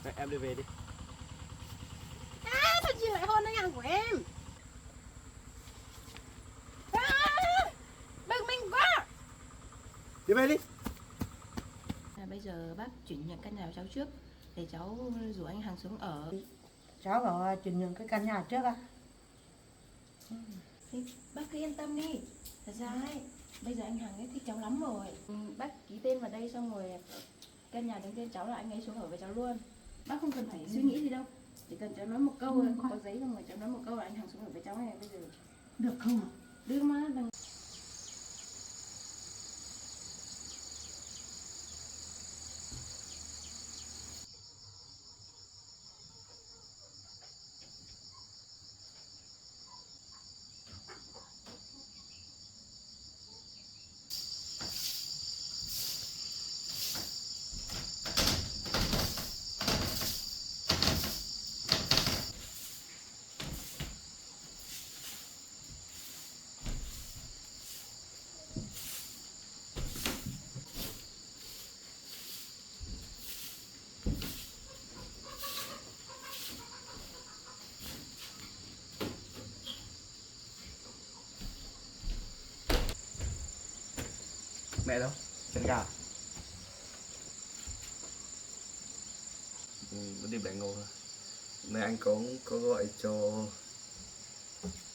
Đấy, em đi về đi. Sao chị lại hôn anh hàng của em? Bực mình quá. Đi về đi. Bây giờ bác chuyển nhượng căn nhà của cháu trước để cháu rủ anh hàng xuống ở. Cháu bảo chuyển nhượng cái căn nhà trước ạ. Thì bác cứ yên tâm đi. Thật ra ấy, bây giờ anh hàng ấy thích cháu lắm rồi. Bác ký tên vào đây xong rồi căn nhà đứng tên cháu là anh ấy xuống ở với cháu luôn. Bác không cần phải suy nghĩ gì đâu. Chỉ cần cháu nói một câu thôi, có giấy xong rồi cháu nói một câu là anh hàng xuống ở với cháu này bây giờ. Được không ạ? Được mà, đừng. Mẹ đâu? Chân gà. Nó đi bẻ ngô thôi. Này anh có gọi cho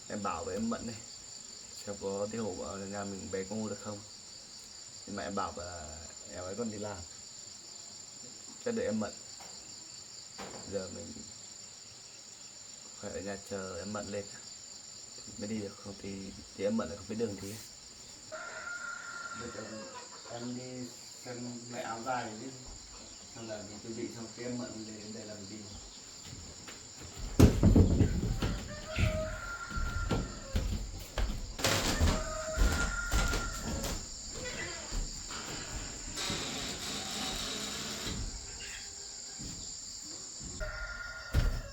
em Bảo với em Mận này, xem có tí hổ vào nhà mình bẻ ngô được không. Nhưng mà em Bảo là em ấy còn đi làm, chắc đợi em Mận. Giờ mình phải ở nhà chờ em Mận lên mới đi được, không thì em Mận lại không biết đường đi. Bây giờ em đi xem mẹ áo dài đi, xong là mình chuẩn bị xong cái em Mận đến đây là mình đi.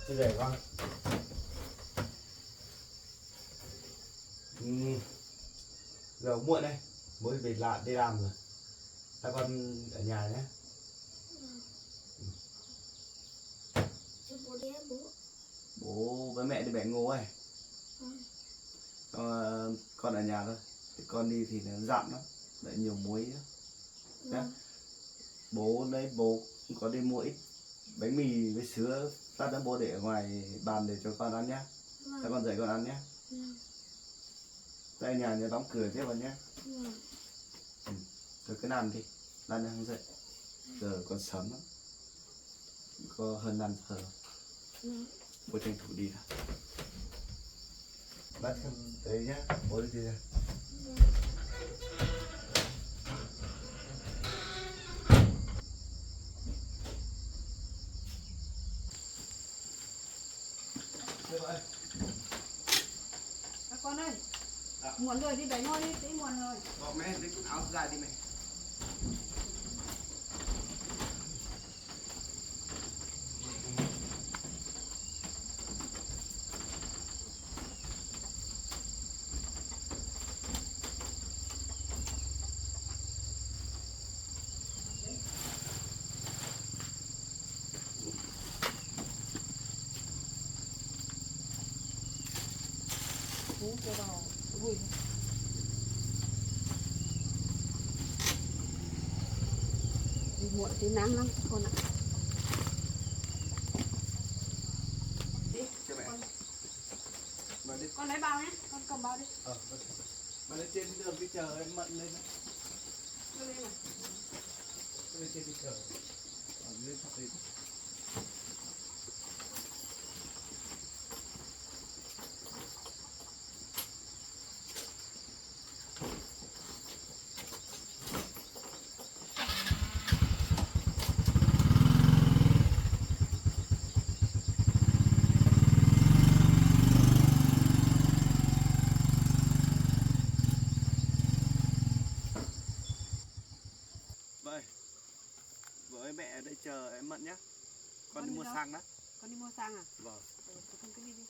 Bây giờ con giờ muộn đây, mới về đi làm rồi. Các con ở nhà nhé. Bố đi bố. Bố với mẹ đi bẻ ngô ấy. Con ở nhà thôi. Thì con đi thì nó dặm lắm, lại nhiều muối nữa. Bố cũng có đi mua ít bánh mì với sứa, lát nữa bố để ở ngoài bàn để cho con ăn nhé. Các con dậy con ăn nhé. Tại nhà đóng cửa thế con nhé. Rồi cứ nằm đi, lát nữa không dậy. Giờ còn sớm lắm, có hơn 5 giờ. Bố tranh thủ đi nào. Bác không tới nhá, bố đi ra. Các con ơi, muộn rồi đi bẻ ngô đi, tí muộn rồi. Mẹ lấy quần áo ra đi mẹ. Bố cho vào vui. Đi muộn tí nắng lắm con ạ. Đi, cho mẹ. Mà đi. Con lấy bao nhé, con cầm bao đi. Mà lên trên đường đi chờ em Mận lên. Đưa lên này. Lên trên đi chờ. Lên thật đi. Với mẹ ở đây chờ em Mận nhé. Con đi mua xăng đó. Con đi mua xăng à? Vâng. Con cứ đi đi.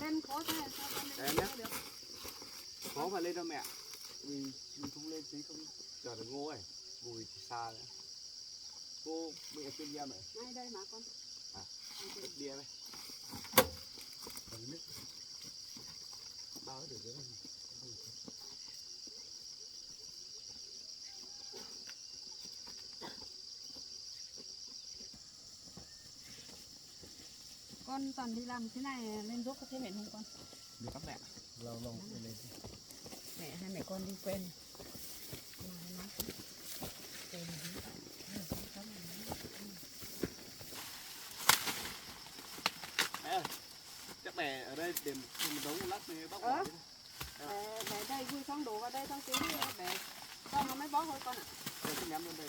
lên khó thế sao con Em lên nhé. được. Khó mà lên đâu mẹ. Mình không lên tí không chờ được ngô ấy. Vùi thì xa nữa. Ngô mình ở trên kia mẹ. Ngay đây mà con. À, đất bia đây. Còn nước. Bao được cái này. Con toàn đi làm thế này lên giúp có thế mệt không con? Được các mẹ. Lâu lâu lên. Mẹ hai mẹ con đi quen. Mẹ ơi, chắc mẹ ở đây để một đống lát này bóc Ờ. bỏ đi. Để đây vui xong đổ vào đây xong tí để cho nó mới bó thôi con ạ. Đây cứ ném lên đây.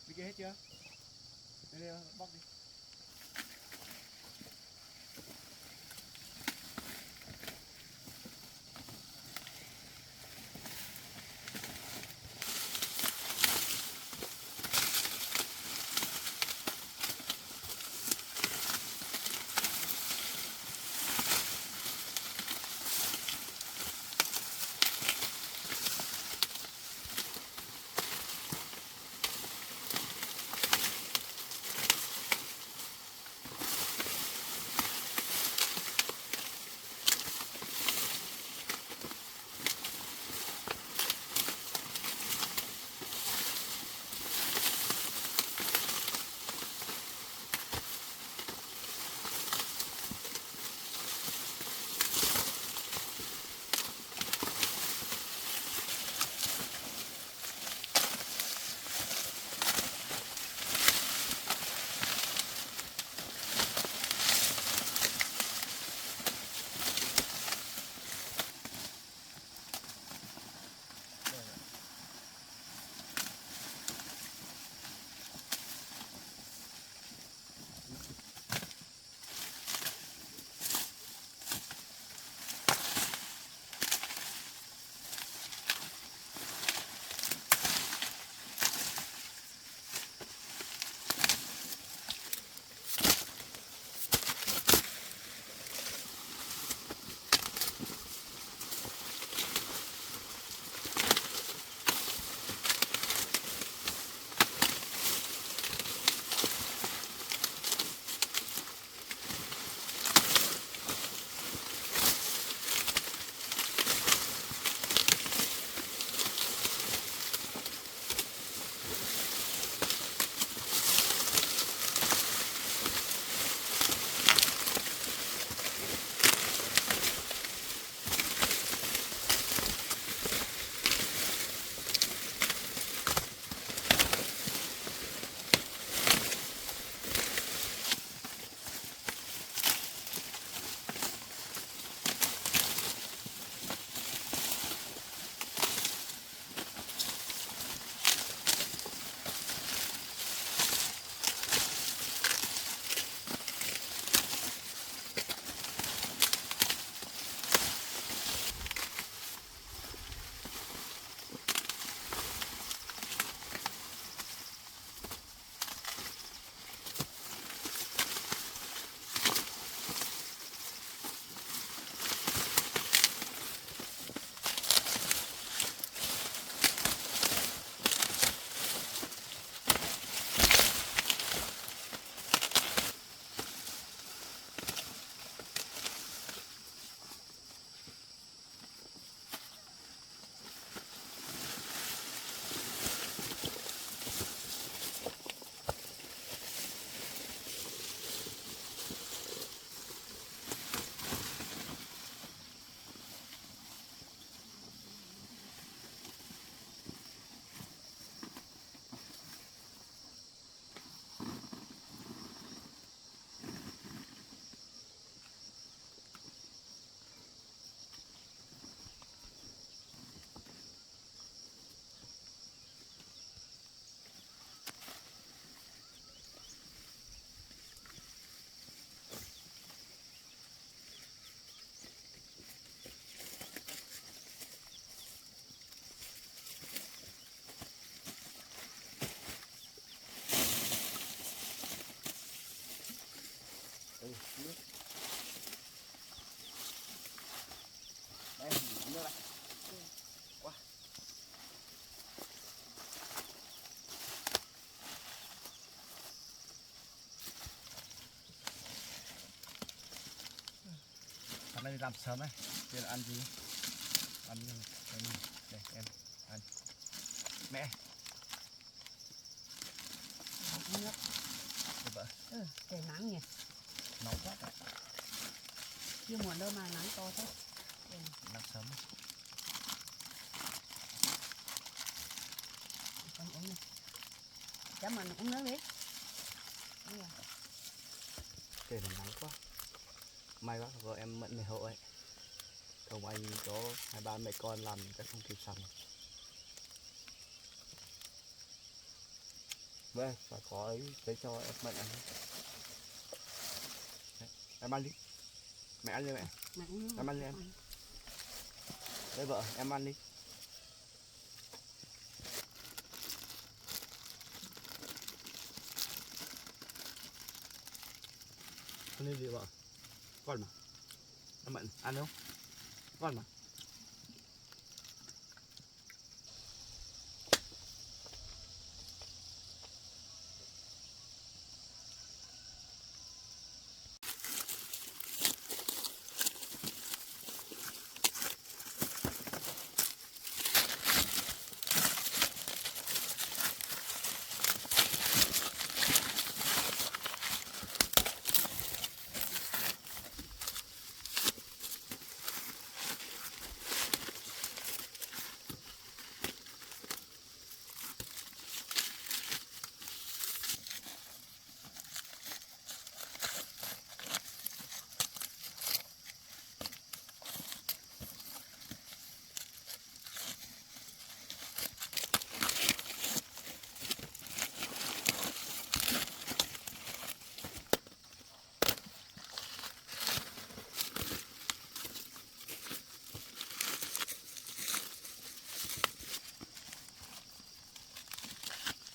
Đi kia hết chưa? Đây, đây bóc đi. nước. Đây, nước này. Quá. Hôm nay làm sớm này, bây giờ ăn gì? Ăn đây em ăn. Mẹ. Nước. Được vợ. Trời nắng nhỉ. Nóng quá đấy. Chưa muộn đâu mà nắng to thế. Làm sớm. Con uống này. Chấm mà uống nước đi. Trời nắng quá. May quá vợ em Mận này hộ ấy. Không anh có 2-3 mẹ con làm chắc không kịp xong. Vâng, phải có ấy để cho em Mận ăn. Đấy, em ăn đi. Mẹ ăn đi mẹ. Em ăn đi em. Đây vợ, em ăn đi. Ăn đi gì vợ? Con mà. Em Mận ăn không? Con mà.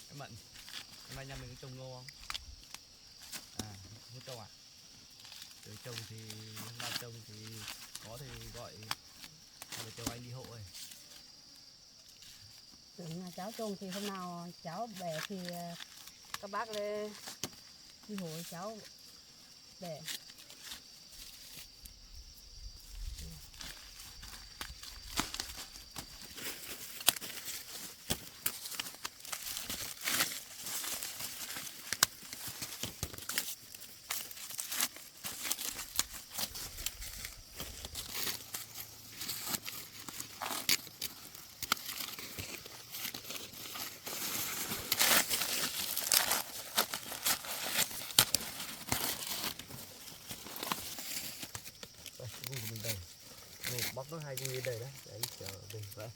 Em Mận, hôm nay nhà mình có trồng ngô không? À, không trồng à? Từ trồng thì hôm nay trồng thì có thì gọi vợ chồng anh đi hộ rồi. Tưởng là cháu trông thì hôm nào cháu bẻ thì các bác lên đi hộ cháu bẻ. Đây, cái của mình đầy. Ngô bóc nó 2 cái đầy đấy, để anh chờ về vậy.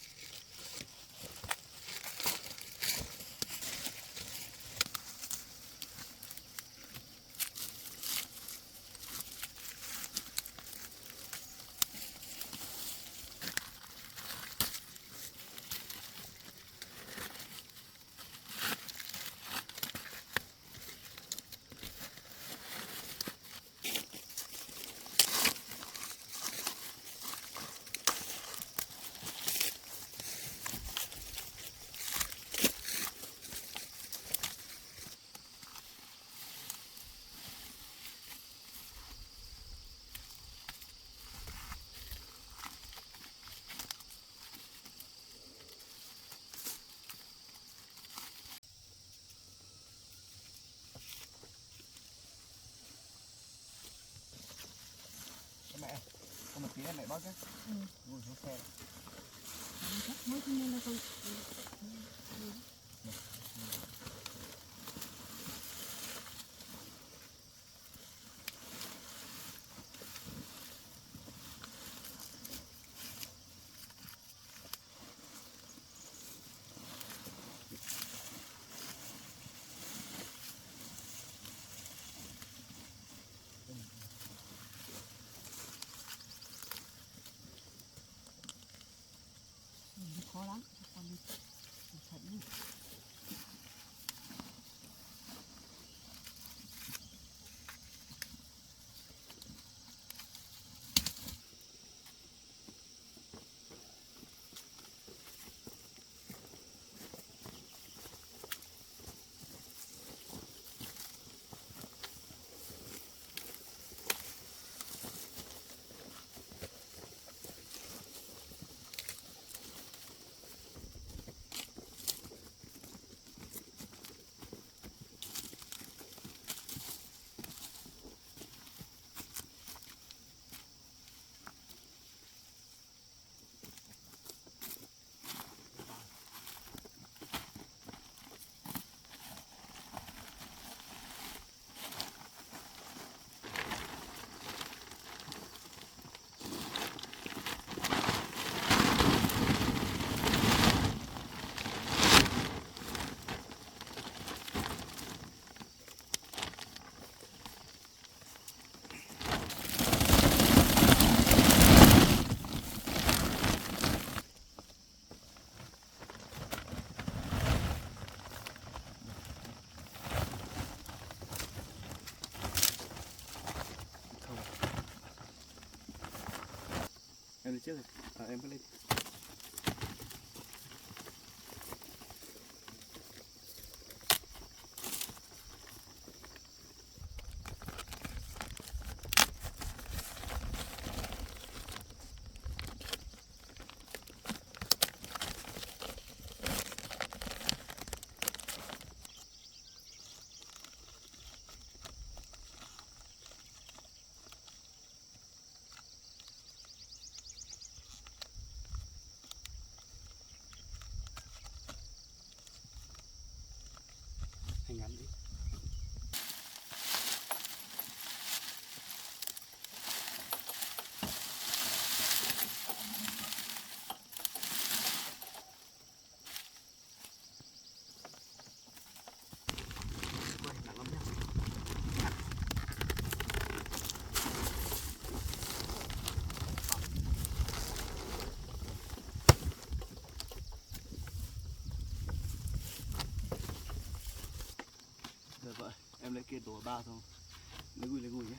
Mẹ, có một tí em mẹ bóp chứ. Ngồi xuống xe. Mới không nên đâu con. Khó lắm, con đi. Thật phía trước này. Em cứ lên. Anh ngắn đi. Ôi, nặng lắm nha. Được vậy, em lấy kia đổ 3 thôi. Lấy gùi nhé.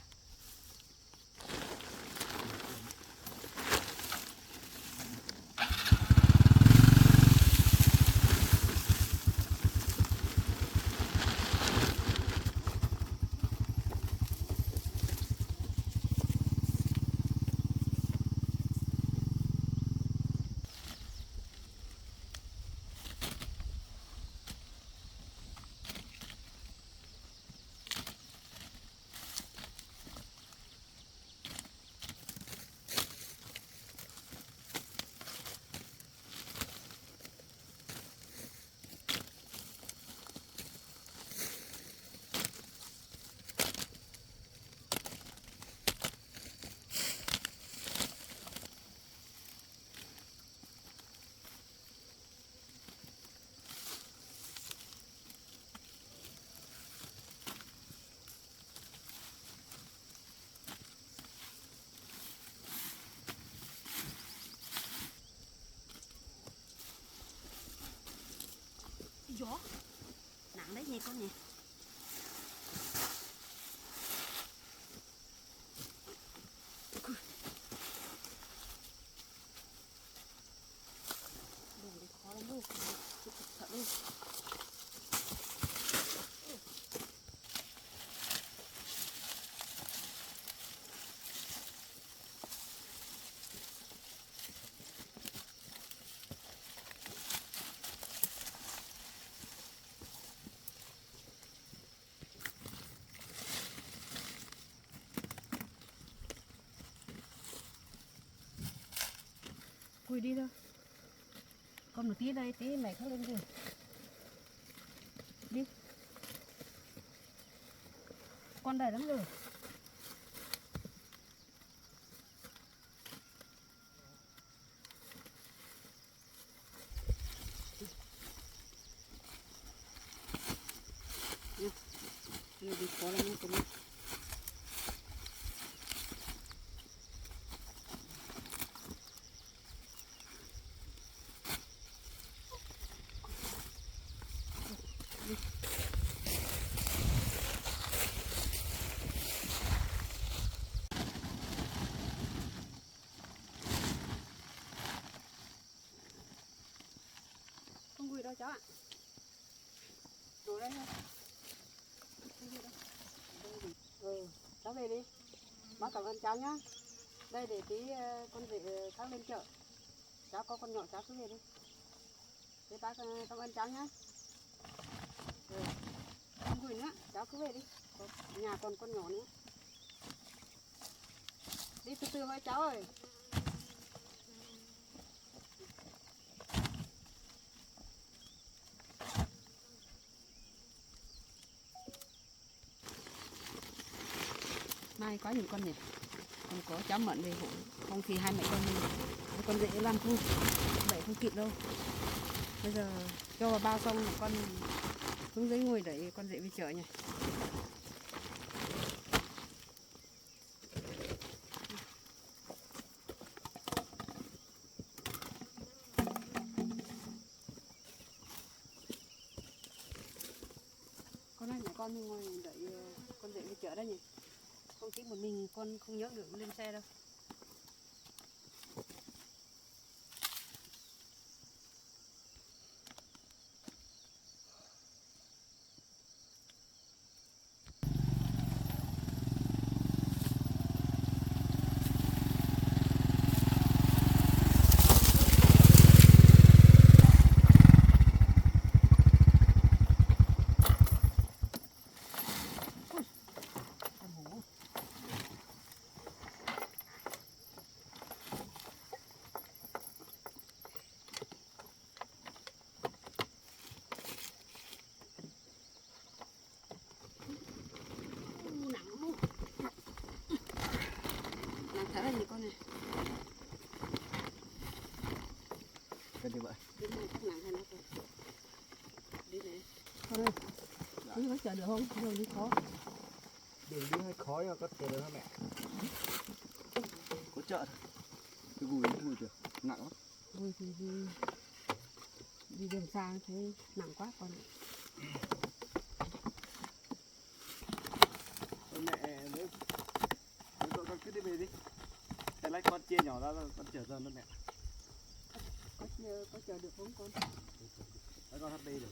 Gió nặng đấy nhỉ con nhỉ. Đường này khó lắm luôn, chịu thật luôn. Cùi đi thôi. Còn một tí đây, tí mày khắc lên kìa. Đi. Con đầy lắm rồi. Rồi đi khó lắm con. Không gùi đâu cháu ạ. Đổ đây thôi. Không gùi đâu. Cháu về đi. Bác cảm ơn cháu nhá. Đây để tí con về khác lên chợ. Cháu có con nhỏ cháu cứ về đi. Thế bác cảm ơn cháu nhá. Không gửi nữa, cháu cứ về đi. Nhà còn con nhỏ nữa. Đi từ từ thôi cháu ơi. May quá nhiều con nhỉ. Còn có cháu Mận về hộ. Không thì hai mẹ con dễ làm thu. Đẩy không kịp đâu. Bây giờ cho vào bao xong con xuống dưới ngồi đẩy con dễ về chợ nhỉ. Con ơi, mẹ con ngồi đợi con dễ về chợ đây nhỉ. Không chỉ một mình con không nhớ được lên xe đâu. Thả ra gì con này. Cái gì vậy? Đi này chắc nặng hơn nó thôi. Đi này. Con ơi. Đi có chở được không? Đường đi khó. Đường đi hơi khó nhưng mà có thể được hả mẹ? Có chợ thôi. Cái gùi được, nặng lắm. Ui thì đi đường xa thấy nặng quá con. Mẹ nếu con cứ đi về đi. Thế lấy con chia nhỏ ra con chở dần đó mẹ. Có chở được không con? Lấy con HD được.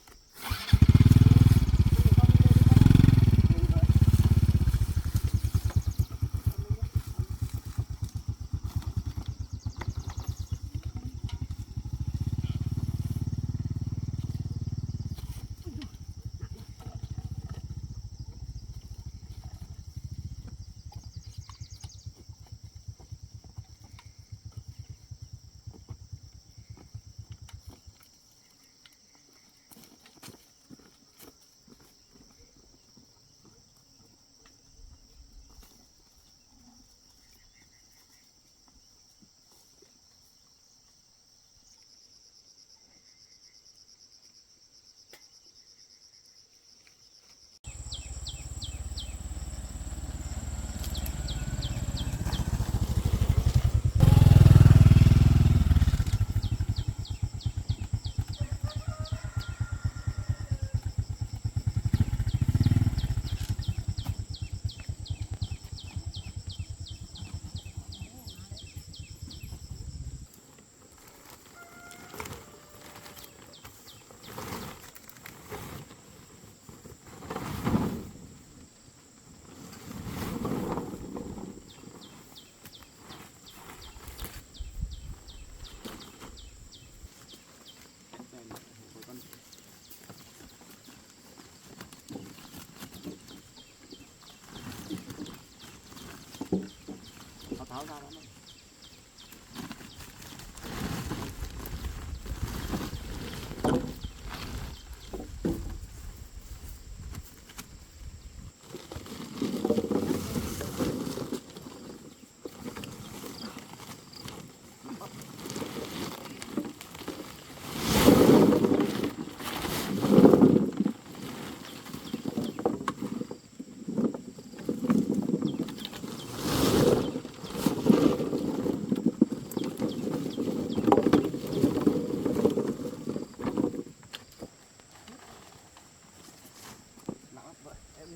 Tháo ra đó.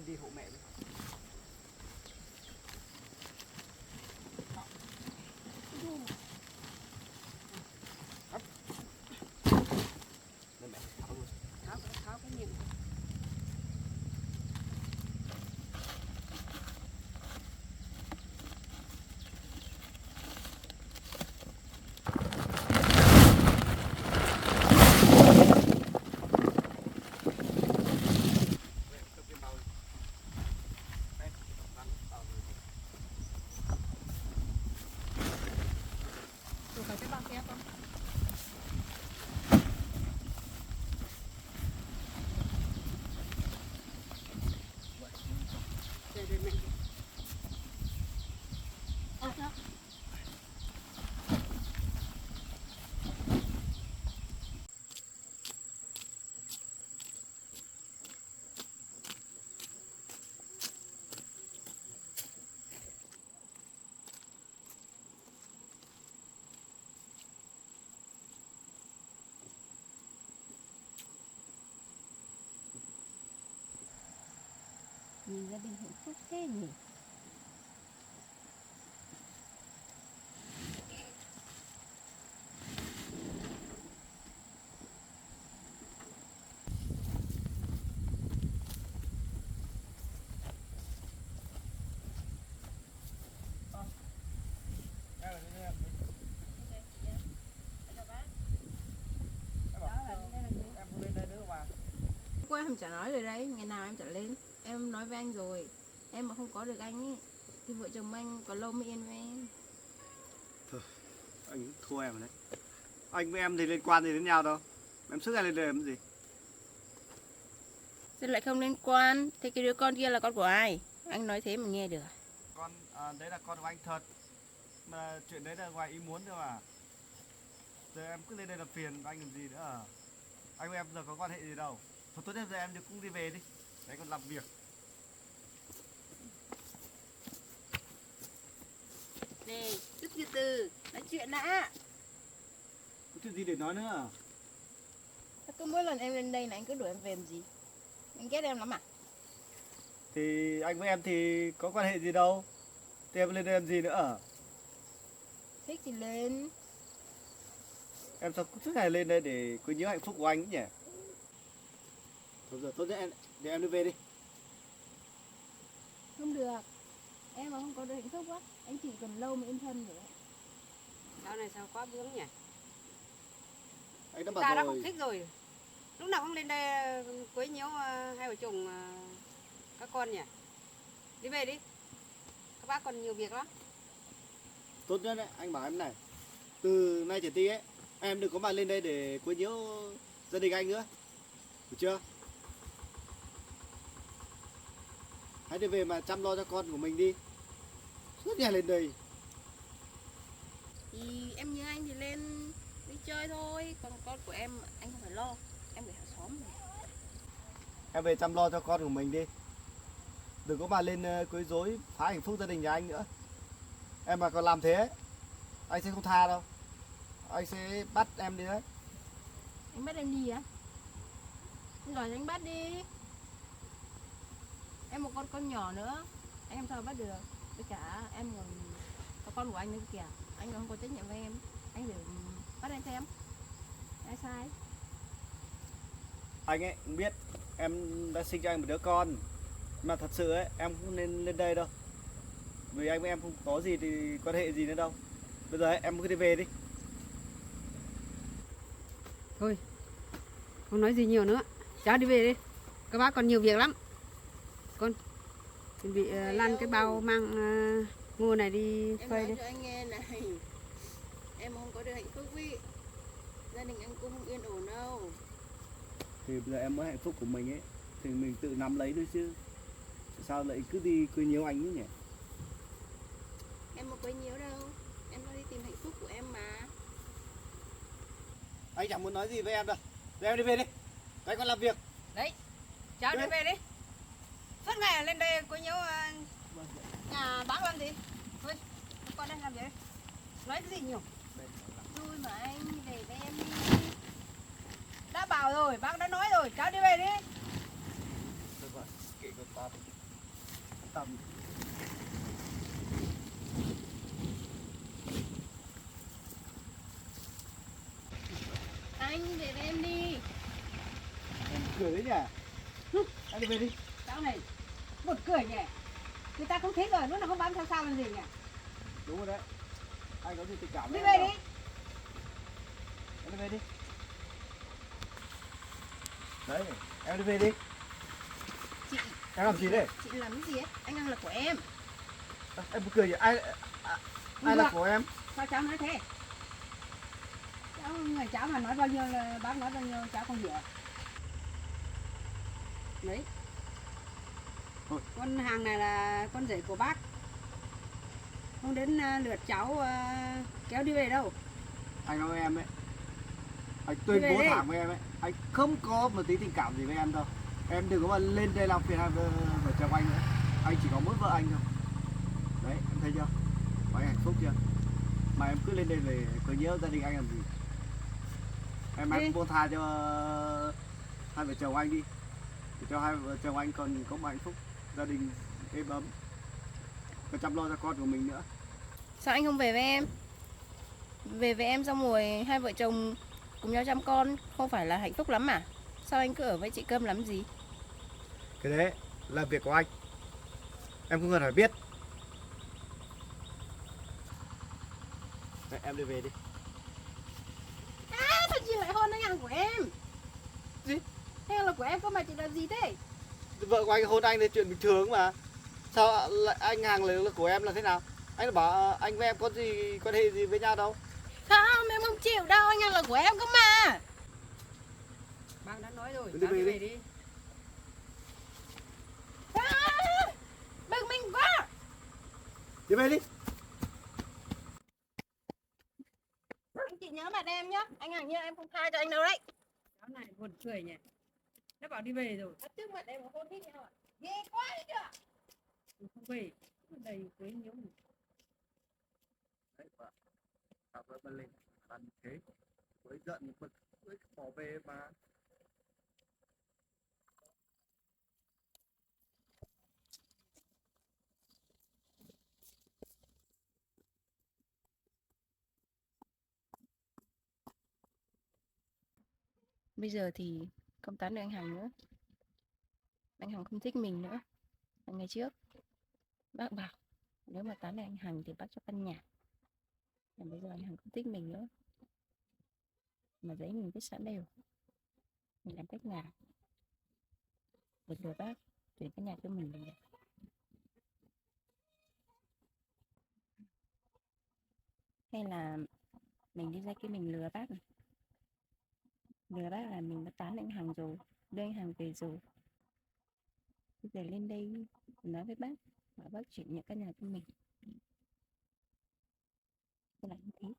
Đi hộ mẹ đi. Mẹ tháo luôn. Tháo cái nhịp. Rồi phải cái bao kép không? Đây mẹ. Đó. Nhìn gia đình hạnh phúc thế nhỉ? Qua em chả nói rồi đấy, ngày nào em chả lên. Em nói với anh rồi, em mà không có được anh ấy thì vợ chồng anh có lâu mới yên với em. Thôi, anh thua em rồi đấy. Anh với em thì liên quan gì đến nhau đâu. Em sức ai lên đời làm gì? Sao lại không liên quan? Thế cái đứa con kia là con của ai? Anh nói thế mà nghe được. Con đấy là con của anh thật. mà chuyện đấy là ngoài ý muốn thôi mà. Giờ em cứ lên đây làm phiền anh làm gì nữa à? Anh với em giờ có quan hệ gì đâu. Thôi tốt nhất giờ em cũng đi về đi. Đấy còn làm việc. Này, cứ từ từ, nói chuyện đã. Có chuyện gì để nói nữa à? Cứ mỗi lần em lên đây là anh cứ đuổi em về làm gì? Anh ghét em lắm à? Thì anh với em thì có quan hệ gì đâu. Thì em lên đây làm gì nữa à? Thích thì lên. Em sao suốt ngày lên đây để quấy nhiễu hạnh phúc của anh ấy nhỉ? Thôi giờ tốt nhất em để em đi về đi. Không được. Em mà không có được hạnh phúc á, anh chỉ cần lâu mới yên thân rồi đấy. Dạo này sao quá bướng nhỉ? Anh đã bảo Ta đã rồi. không thích rồi. Lúc nào cũng lên đây quấy nhiễu hai vợ chồng các con nhỉ? Đi về đi. Các bác còn nhiều việc lắm. Tốt nhất đấy, anh bảo em này. Từ nay trở đi ấy, em đừng có mà lên đây để quấy nhiễu gia đình anh nữa. Được chưa? Hãy đi về mà chăm lo cho con của mình đi. Suốt ngày lên đây. Thì em nhớ anh thì lên đi chơi thôi. Còn con của em, anh không phải lo. Em gửi hàng xóm rồi. Em về chăm lo cho con của mình đi. Đừng có mà lên quấy rối phá hạnh phúc gia đình nhà anh nữa. Em mà còn làm thế, anh sẽ không tha đâu. Anh sẽ bắt em đi đấy. Anh bắt em đi á? Rồi anh bắt đi. Em một con nhỏ nữa, anh làm sao bắt được? Với cả em còn có con của anh nữa kìa. Anh còn không có trách nhiệm với em. Anh để bắt em xem. Ai sai? Anh ấy cũng biết em đã sinh cho anh một đứa con. Mà thật sự ấy, em không nên lên đây đâu. Vì anh với em không có gì thì quan hệ gì nữa đâu. Bây giờ ấy, em cứ đi về đi. Thôi, không nói gì nhiều nữa. Cháu đi về đi. Các bác còn nhiều việc lắm. Con chuẩn bị lăn cái bao mang ngô này đi Em phơi nói đi. cho anh nghe này. Em không có được hạnh phúc ý. Gia đình anh cũng không yên ổn đâu. Thì bây giờ em mới hạnh phúc của mình ấy, thì mình tự nắm lấy thôi chứ. Sao lại cứ đi quấy nhiễu anh ấy nhỉ? Em không quấy nhiễu đâu. Em đang đi tìm hạnh phúc của em mà. Anh chẳng muốn nói gì với em đâu. Rồi em đi về đi. Anh còn làm việc. Đấy, cháu đi về đi. Suốt ngày lên đây quấy nhiễu nhà bác làm gì? Thôi, con đây làm gì đấy? Nói cái gì nhiều? Thôi mà anh để với em đi. Đã bảo rồi, bác đã nói rồi, cháu đi về đi. Được rồi, kệ con tao. Tầm. Anh để với em đi. Em cười đấy nhỉ? Anh đi về đi. Cháu này, buồn cười nhỉ? Người ta không thích rồi, lúc nào không bám theo sao làm gì nhỉ? Đúng rồi đấy. Anh có gì tình cảm Đi với về em đi. đâu. Em đi về đi. Đấy, em đi về đi. Chị, Em làm gì đấy? chị làm cái gì ấy? Anh đang là của em. Em cười gì? Ai ai là được. của em? Sao cháu nói thế? Cháu, người cháu mà nói bao nhiêu là bác nói bao nhiêu cháu không hiểu. Đấy. Thôi. Con hàng này là con rể của bác. Không đến lượt cháu kéo đi về đâu. Anh nói với em ấy, anh tuyên Về bố đi. thẳng với em ấy, anh không có một tí tình cảm gì với em đâu. Em đừng có mà lên đây làm phiền hai vợ chồng anh nữa. Anh chỉ có mỗi vợ anh thôi. Đấy, em thấy chưa? Và anh hạnh phúc chưa? Mà em cứ lên đây để có nhớ gia đình anh làm gì? Em buông tha cho hai vợ chồng anh đi, để cho hai vợ chồng anh còn có một hạnh phúc gia đình êm ấm, còn chăm lo cho con của mình nữa. Sao anh không về với em? Về với em xong rồi hai vợ chồng cùng nhau chăm con không phải là hạnh phúc lắm à? Sao anh cứ ở với chị Cơm làm gì? Cái đấy là việc của anh, em không cần phải biết. Đấy, em đi về đi. Sao chị lại hôn anh hàng của em? Gì? Hay là của em cơ mà chị làm gì thế? Vợ của anh hôn anh là chuyện bình thường mà. Sao lại anh hàng là của em là thế nào? Anh đã bảo anh với em có gì quan hệ gì với nhau đâu. Không, em không chịu đâu, anh là của em cơ mà. Bác đã nói rồi, Đi cháu về đi đi. về đi. Bực mình quá. Đi về đi. nhớ mặt em nhá. Anh Hằng như em không tha cho anh đâu đấy. Cháu này buồn cười nhỉ. Nó bảo đi về rồi. Bắt trước mặt em mà hôn thích nhau à? Ghê quá đấy chưa? Không về. Đầy quấy nhiễu. Đấy vợ vợ mà lên ăn thế với giận bực với bỏ về mà. Bây giờ thì không tán được anh Hằng nữa. Anh Hằng không thích mình nữa. Ngày trước bác bảo nếu mà tán được anh Hằng thì bác cho căn nhà. Còn bây giờ anh Hằng không thích mình nữa. Mà giấy mình viết sẵn đều. Mình làm cách nào để lừa bác chuyển căn nhà cho mình được. Hay là mình đi ra kia mình lừa bác này. Lừa bác là mình đã tán anh Hằng rồi, đưa anh Hằng về rồi. Bây giờ lên đây nói với bác, bảo bác chuyển nhượng căn nhà cho mình. Tôi làm như thế.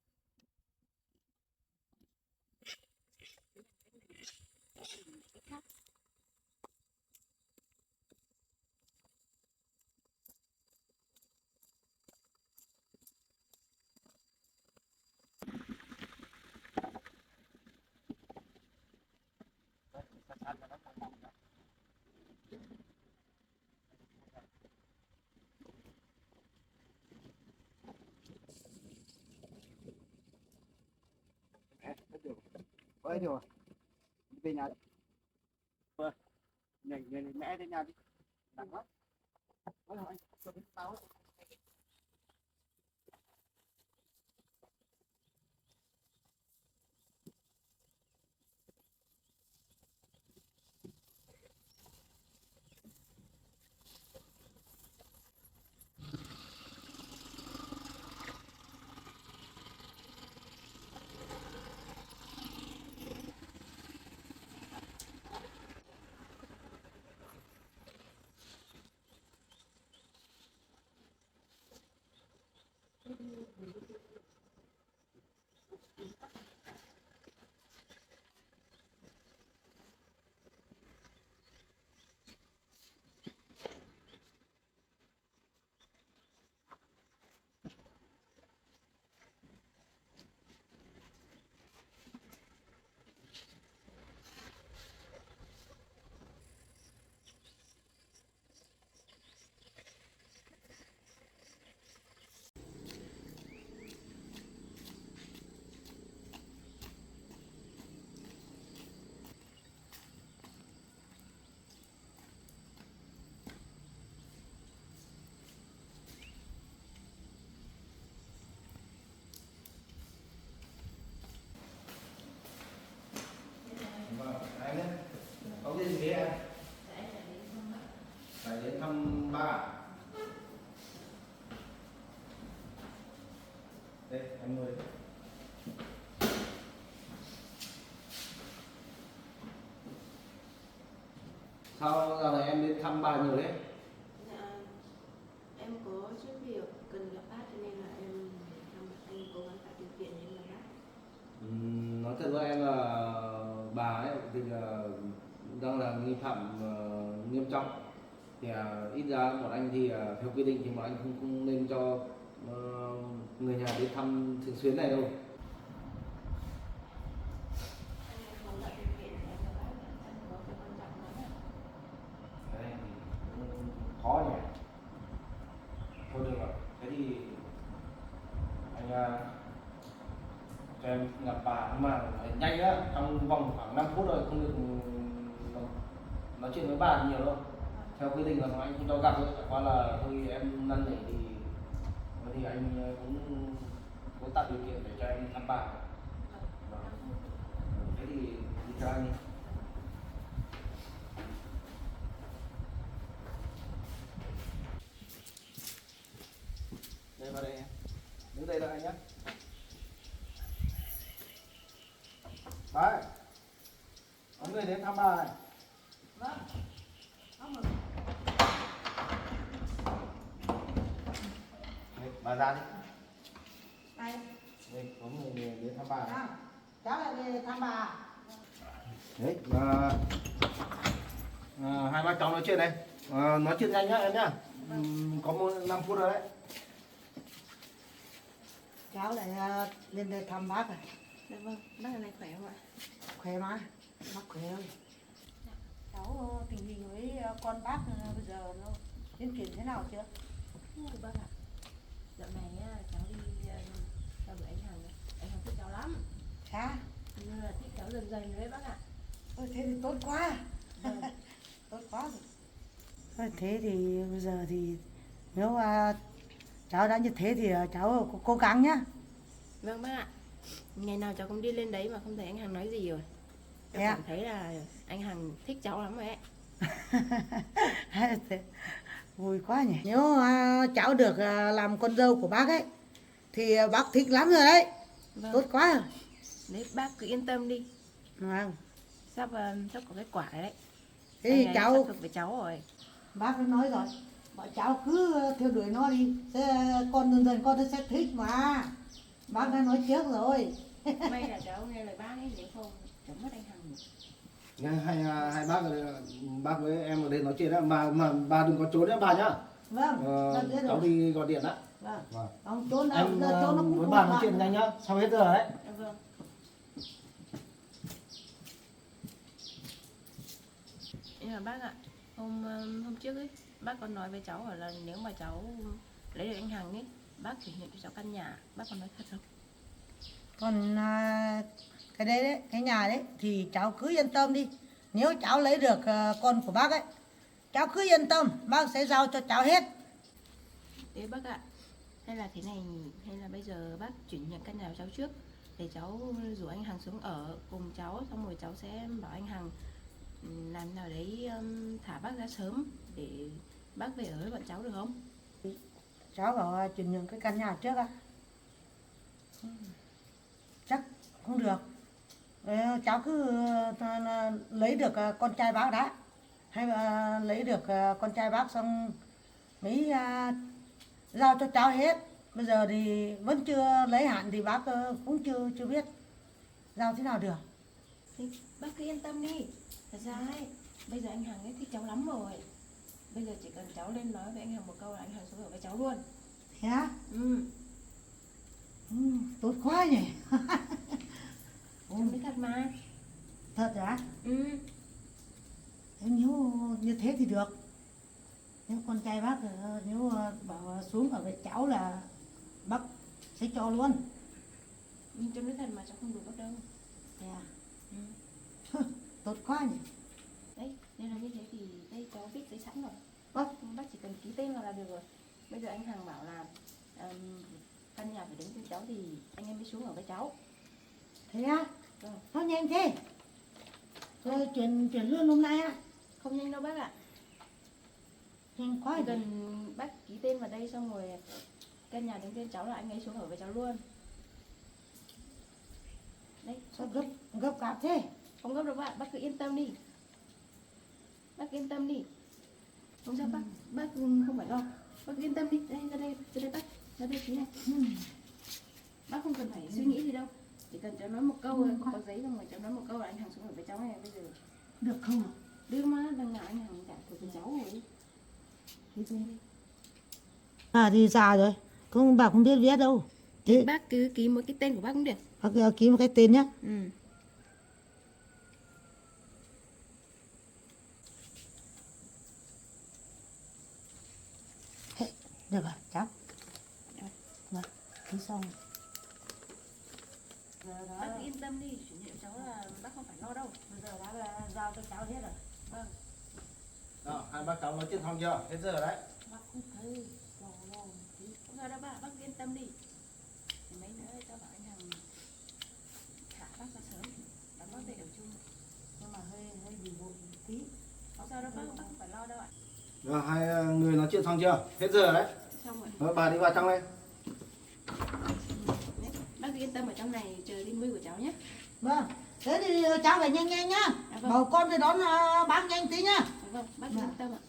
Vậy rồi. Về nhà đi. Vâng. Nhảy mẹ đến nhà đi. Nặng lắm. Ôi anh, cho đến tao. Anh ấy, có cái gì thế anh? Phải đến thăm ba à? Đây, anh mời. Sao giờ này em đến thăm ba nhiều thế? Dạ, em có chút việc cần gặp bác cho nên là em thăm anh cố gắng tạo điều kiện để gặp bác. Nói thật với em là bà ấy thì đang là nghi phạm nghiêm trọng. Thì ít ra bọn anh thì theo quy định thì bọn anh không nên cho người nhà đến thăm thường xuyên này đâu. Anh không tạo điều kiện để em gặp bác là anh có việc quan trọng lắm ạ. Cái này thì cũng khó nhỉ. Thôi được rồi, thế thì anh cho em gặp bà nhưng mà phải nhanh á, trong vòng khoảng 5 phút rồi, không được nói chuyện với bà nhiều đâu. Theo quy định là anh không cho gặp thôi, chẳng qua là thôi em năn nỉ thì anh cũng có tạo điều kiện để cho em thăm bà. Vâng. Thế thì đi theo anh đi. Đây vào đây em. Đứng đây đợi anh nhé. Bà ơi, có người đến thăm bà này. Vâng. Không rồi. Đây, bà ra đi. Đây. Đây, có người đến thăm bà. À, cháu lại về thăm bà. Đấy, hai ba cháu nói chuyện này. Nói chuyện nhanh nhá em nhá. Có 5 phút rồi đấy. Cháu lại lên đây thăm bác à? Dạ vâng, bác giờ này khỏe không ạ? Khỏe mà, bác khỏe không? Cháu tình hình với con bác bây giờ nó tiến triển thế nào chưa? Vâng ạ. Dạo này á, cháu đi theo đuổi anh Hằng này. Anh Hằng thích cháu lắm. Sao? Nhưng là thích cháu dần dần rồi đấy bác ạ. Ôi, thế thì tốt quá. Vâng. Tốt quá rồi. Thôi, thế thì bây giờ thì nếu cháu đã như thế thì cháu cố gắng nhá. Vâng bác ạ. Ngày nào cháu cũng đi lên đấy mà không thấy anh Hằng nói gì rồi. Cháu Thế à? cảm thấy là anh Hằng thích cháu lắm rồi ấy. Thế vui quá nhỉ. Nếu cháu được làm con dâu của bác ấy thì bác thích lắm rồi đấy. Vâng. Tốt quá rồi. Đấy bác cứ yên tâm đi. Vâng. Sắp có kết quả đấy. Thế Anh thì ấy cháu sắp được với cháu rồi. bác đã nói rồi, bọn cháu cứ theo đuổi nó đi, con dần dần con nó sẽ thích mà. Bác đã nói trước rồi. May là cháu nghe lời bác ấy, nếu không cháu mất anh Hằng rồi. Nghe hai bác với em ở đây nói chuyện đó mà bà đừng có trốn nhá bà nhá. Vâng, vâng, biết Cháu rồi. đi gọi điện đó. Vâng, Vâng. ông trốn đâu, Em trốn nó cũng với không bà nói gọi. chuyện nhanh nhá, sau hết giờ đấy. Dạ vâng. Nhưng mà bác ạ, hôm trước ấy, bác còn nói với cháu bảo là nếu mà cháu lấy được anh Hằng ấy, bác chuyển nhượng cho cháu căn nhà, bác còn nói thật không? Còn cái đấy, cái nhà đấy thì cháu cứ yên tâm đi. Nếu cháu lấy được con của bác ấy, cháu cứ yên tâm, bác sẽ giao cho cháu hết. Đấy bác ạ, hay là thế này, hay là bây giờ bác chuyển nhượng căn nhà cho cháu trước, để cháu rủ anh Hằng xuống ở cùng cháu, xong rồi cháu sẽ bảo anh Hằng làm nào đấy thả bác ra sớm để bác về ở với bọn cháu được không? Cháu bảo chuyển nhượng cái căn nhà trước ạ. Chắc không được. Cháu cứ lấy được con trai bác đã. Hay là lấy được con trai bác xong mới giao cho cháu hết. Bây giờ thì vẫn chưa lấy hạn thì bác cũng chưa biết giao thế nào được. Thì bác cứ yên tâm đi. Thật ra ấy, bây giờ anh Hằng ấy thích cháu lắm rồi. Bây giờ chỉ cần cháu lên nói với anh Hằng một câu là anh Hằng xuống ở với cháu luôn. Thế á? Ừ, Tốt quá nhỉ. cháu biết thật mà. Thật hả? Ừ, Thế nếu như thế thì được. Nếu con trai bác nếu bảo xuống ở với cháu là bác sẽ cho luôn. nhưng cháu biết thật mà cháu không đùa bác đâu. Thế à? Ừ. Tốt quá nhỉ. Đấy, nên là như thế thì đây cháu viết giấy sẵn rồi. Vâng. Bác chỉ cần ký tên vào là được rồi. Bây giờ anh Hằng bảo là căn nhà phải đến với cháu thì anh em mới xuống ở với cháu. Thế á? Vâng. Nó nhanh thế. Rồi chuyển luôn hôm nay á. Không nhanh đâu bác ạ. Nhanh quá Chỉ nhỉ. cần bác ký tên vào đây xong rồi căn nhà đứng tên cháu là anh ấy xuống ở với cháu luôn. Đấy, Sao gấp gáp thế? không gấp đâu bác, bác cứ yên tâm đi. Bác yên tâm đi. Không sao bác không phải lo. Bác cứ yên tâm đi. Đây, ra đây bác, ra đây ký này. Bác không cần phải suy nghĩ gì đâu. Chỉ cần cháu nói một câu thôi, có giấy xong rồi cháu nói một câu là anh Hằng xuống ở với cháu này bây giờ. Được không ạ? Đưa má, đằng nào anh Hằng cả thuộc với cháu rồi. Thì già rồi. Không, bà không biết viết đâu. Thế Bác cứ ký một cái tên của bác cũng được. bác ký một cái tên nhé. Ừ. Được rồi, cháu. Rồi. Vâng, ký xong. Bác cứ yên tâm đi, chuyển nhượng cháu là bác không phải lo đâu. Bây giờ đã là giao cho cháu hết rồi. Vâng. Nào, hai bác cháu nói chuyện xong chưa? Hết giờ đấy. Bác không thấy. Không sao đâu bác cứ yên tâm đi. Thì mấy nữa cháu bảo anh Hằng thả bác ra sớm. Bác có thể ở chung. Nhưng mà hơi bị vội một tí. Không sao đâu bác không phải lo đâu ạ. Rồi, hai người nói chuyện xong chưa? Hết giờ đấy. Xong rồi. Rồi, bà đi vào trong đây. Đấy, bác cứ yên tâm ở trong này chờ tin vui của cháu nhé. Vâng, thế thì cháu phải nhanh nhanh nhá. Dạ vâng. Bảo con thì đón bác nhanh tí nhá. Dạ vâng, bác cứ yên tâm ạ.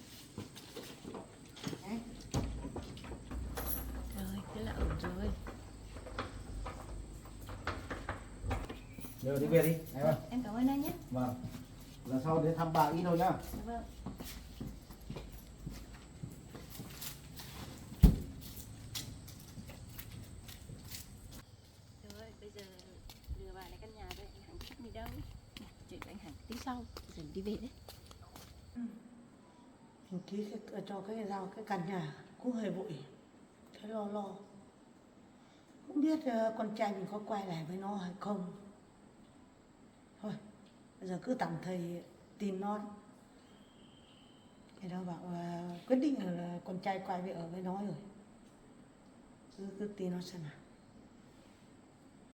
Đấy. Rồi, thế là ổn rồi. Giờ đi về đi, hay không? Em cảm ơn anh nhé. Vâng. Lần sau đến thăm bà ít thôi nhá. Dạ vâng. Rồi, bây giờ lừa bà lại căn nhà rồi, anh Hằng chắc đi đâu? Chuyện của anh Hằng tí sau, giờ đi về đấy. Mình ký cho cái giao cái căn nhà cũng hơi vội, thấy lo. Không biết con trai mình có quay lại với nó hay không. Thôi, bây giờ cứ tạm thời tin nó. Cái đó bảo quyết định là con trai quay về ở với nó rồi. Cứ tin nó xem nào.